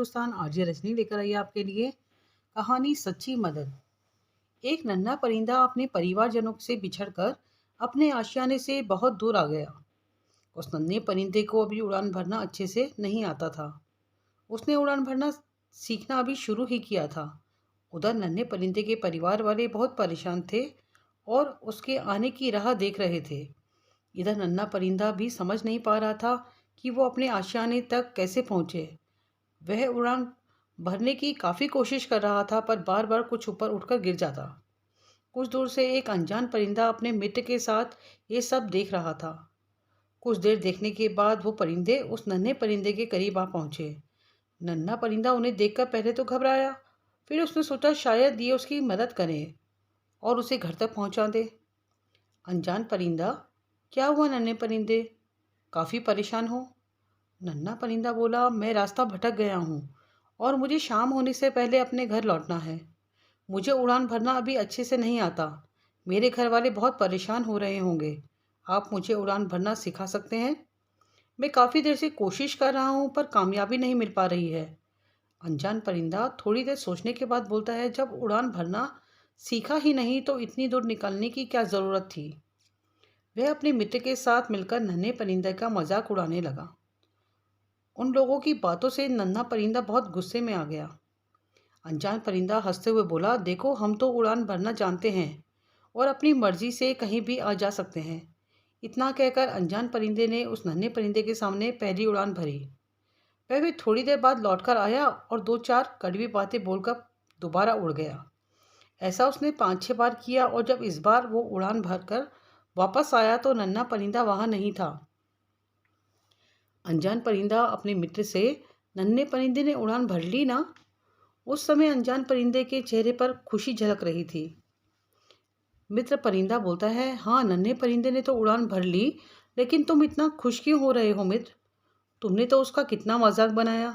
Hindustan RJ Rajni लेकर आई है आपके लिए कहानी सच्ची मदद। एक नन्हा परिंदा अपने परिवारजनों से बिछड़कर अपने आशियाने से बहुत दूर आ गया। उस नन्हे परिंदे को अभी उड़ान भरना अच्छे से नहीं आता था। उसने उड़ान भरना सीखना अभी शुरू ही किया था। उधर नन्हे परिंदे के परिवार वाले बहुत परेशान थे और उसके आने की राह देख रहे थे। इधर नन्हा परिंदा भी समझ नहीं पा रहा था कि वो अपने आशियाने तक कैसे पहुंचे। वह उड़ान भरने की काफ़ी कोशिश कर रहा था, पर बार बार कुछ ऊपर उठकर गिर जाता। कुछ दूर से एक अनजान परिंदा अपने मित्र के साथ ये सब देख रहा था। कुछ देर देखने के बाद वो परिंदे उस नन्हे परिंदे के करीब आ पहुंचे। नन्हा परिंदा उन्हें देखकर पहले तो घबराया, फिर उसने सोचा शायद ये उसकी मदद करें और उसे घर तक पहुंचा दे। अनजान परिंदा, क्या हुआ नन्हे परिंदे, काफ़ी परेशान हो? नन्हा परिंदा बोला, मैं रास्ता भटक गया हूँ और मुझे शाम होने से पहले अपने घर लौटना है। मुझे उड़ान भरना अभी अच्छे से नहीं आता। मेरे घर वाले बहुत परेशान हो रहे होंगे। आप मुझे उड़ान भरना सिखा सकते हैं? मैं काफ़ी देर से कोशिश कर रहा हूँ, पर कामयाबी नहीं मिल पा रही है। अनजान परिंदा थोड़ी देर सोचने के बाद बोलता है, जब उड़ान भरना सीखा ही नहीं तो इतनी दूर निकलने की क्या ज़रूरत थी। वह अपने मित्र के साथ मिलकर नन्हे परिंदे का मजाक उड़ाने लगा। उन लोगों की बातों से नन्हा परिंदा बहुत गुस्से में आ गया। अनजान परिंदा हंसते हुए बोला, देखो हम तो उड़ान भरना जानते हैं और अपनी मर्जी से कहीं भी आ जा सकते हैं। इतना कहकर अनजान परिंदे ने उस नन्हे परिंदे के सामने पहली उड़ान भरी। वह भी थोड़ी देर बाद लौटकर आया और दो चार कड़वी बातें बोलकर दोबारा उड़ गया। ऐसा उसने 5-6 बार किया और जब इस बार वो उड़ान भरकर वापस आया तो नन्हा परिंदा वहाँ नहीं था। अनजान परिंदा अपने मित्र से, नन्हे परिंदे ने उड़ान भर ली ना? उस समय अनजान परिंदे के चेहरे पर खुशी झलक रही थी। मित्र परिंदा बोलता है, हाँ नन्हे परिंदे ने तो उड़ान भर ली, लेकिन तुम इतना खुश क्यों हो रहे हो मित्र? तुमने तो उसका कितना मजाक बनाया।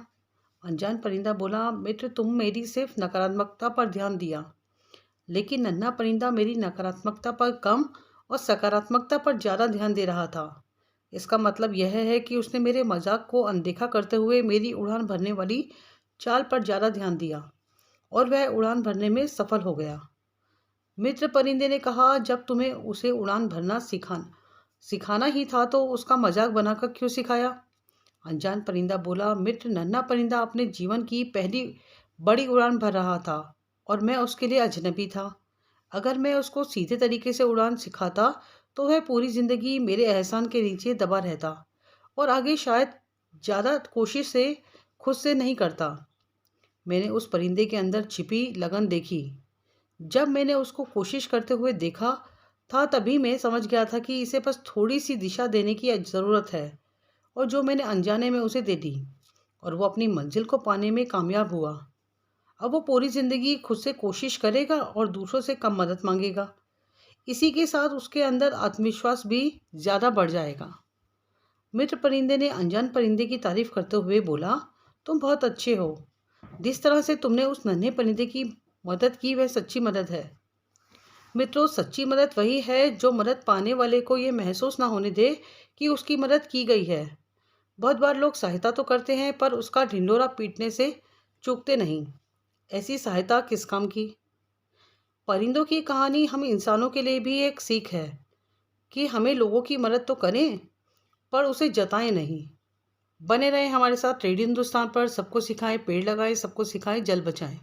अनजान परिंदा बोला, मित्र तुम मेरी सिर्फ नकारात्मकता पर ध्यान दिया, लेकिन नन्हा परिंदा मेरी नकारात्मकता पर कम और सकारात्मकता पर ज़्यादा ध्यान दे रहा था। इसका मतलब यह है कि उसने मेरे मजाक को अनदेखा करते हुए मेरी उड़ान भरने वाली चाल पर ज़्यादा ध्यान दिया और वह उड़ान भरने में सफल हो गया। मित्र परिंदे ने कहा, जब तुम्हें उसे उड़ान भरना सिखाना ही था तो उसका मजाक बनाकर क्यों सिखाया? अनजान परिंदा बोला, मित्र नन्हा परिंदा अपने जीवन की पहली बड़ी उड़ान भर रहा था और मैं उसके लिए अजनबी था। अगर मैं उसको सीधे तरीके से उड़ान सिखाता तो वह पूरी ज़िंदगी मेरे एहसान के नीचे दबा रहता और आगे शायद ज़्यादा कोशिश से खुद से नहीं करता। मैंने उस परिंदे के अंदर छिपी लगन देखी। जब मैंने उसको कोशिश करते हुए देखा था तभी मैं समझ गया था कि इसे बस थोड़ी सी दिशा देने की ज़रूरत है, और जो मैंने अनजाने में उसे दे दी और वो अपनी मंजिल को पाने में कामयाब हुआ। अब वो पूरी ज़िंदगी खुद से कोशिश करेगा और दूसरों से कम मदद मांगेगा। इसी के साथ उसके अंदर आत्मविश्वास भी ज़्यादा बढ़ जाएगा। मित्र परिंदे ने अनजान परिंदे की तारीफ करते हुए बोला, तुम बहुत अच्छे हो। जिस तरह से तुमने उस नन्हे परिंदे की मदद की वह सच्ची मदद है। मित्रों, सच्ची मदद वही है जो मदद पाने वाले को ये महसूस ना होने दे कि उसकी मदद की गई है। बहुत बार लोग सहायता तो करते हैं पर उसका ढिंढोरा पीटने से चूकते नहीं। ऐसी सहायता किस काम की? परिंदों की कहानी हम इंसानों के लिए भी एक सीख है कि हमें लोगों की मदद तो करें पर उसे जताएं नहीं। बने रहें हमारे साथ रेडियो हिंदुस्तान पर। सबको सिखाएं पेड़ लगाएं, सबको सिखाएं जल बचाएं।